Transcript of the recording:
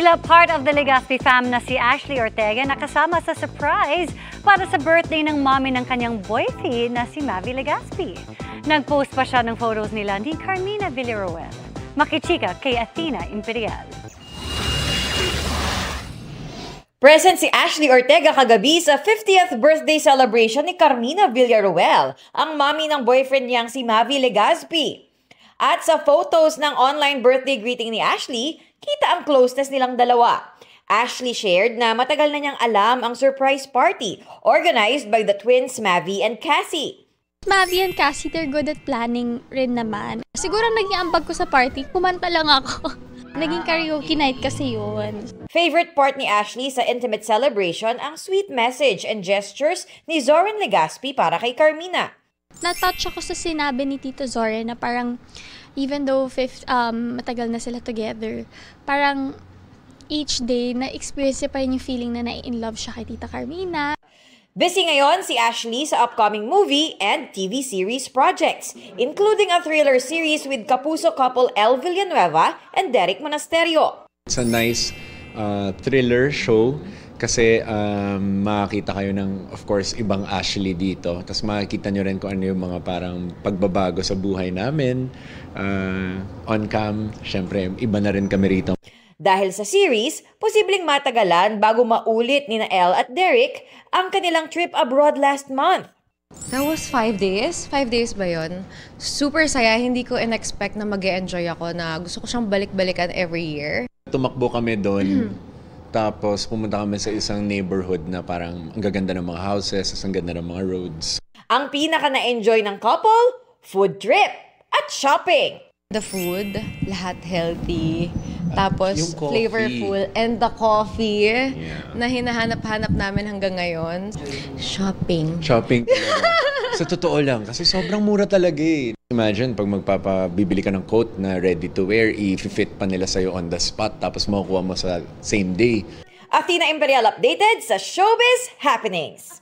Tila part of the Legazpi fam na si Ashley Ortega nakasama sa surprise para sa birthday ng mommy ng kanyang boyfriend na si Mavi Legazpi. Nag-post pa siya ng photos nila ni Carmina Villaruel. Makichika kay Athena Imperial. Present si Ashley Ortega kagabi sa 50th birthday celebration ni Carmina Villaruel, ang mommy ng boyfriend niyang si Mavi Legazpi. At sa photos ng online birthday greeting ni Ashley, kita ang closeness nilang dalawa. Ashley shared na matagal na niyang alam ang surprise party organized by the twins Mavi and Cassie. Mavi and Cassie, they're good at planning rin naman. Siguro naging ambag ko sa party, kumanta lang ako. Naging karaoke night kasi yun. Favorite part ni Ashley sa intimate celebration ang sweet message and gestures ni Zoren Legazpi para kay Carmina. Na-touch ako sa sinabi ni Tito Zoren na parang even though matagal na sila together, parang each day na-experience pa rin yung feeling na na-in-love siya kay Tita Carmina. Busy ngayon si Ashley sa upcoming movie and TV series projects, including a thriller series with Kapuso couple Elle Villanueva and Derek Monasterio. It's a nice thriller show kasi makakita kayo ng, of course, ibang Ashley dito. Tapos makikita nyo rin kung ano yung mga parang pagbabago sa buhay namin. On cam, syempre, iba na rin kami rito. Dahil sa series, posibleng matagalan bago maulit ni Elle at Derek ang kanilang trip abroad last month. That was 5 days. 5 days ba yun? Super saya. Hindi ko in-expect na mag-e-enjoy ako na gusto ko siyang balik-balikan every year. Tumakbo kami doon. Tapos pumunta kami sa isang neighborhood na parang ang gaganda ng mga houses, ang ganda ng mga roads. Ang pinaka na-enjoy ng couple, food trip at shopping. The food, lahat healthy. Tapos coffee. flavorful. And the coffee na hinahanap-hanap namin hanggang ngayon. Shopping. Shopping talaga. Sa totoo lang, kasi sobrang mura talaga eh. Imagine, pag magpapabibili ka ng coat na ready to wear, i-fit pa nila sa'yo on the spot, tapos makukuha mo sa same day. Athena Imperial updated sa Showbiz Happenings.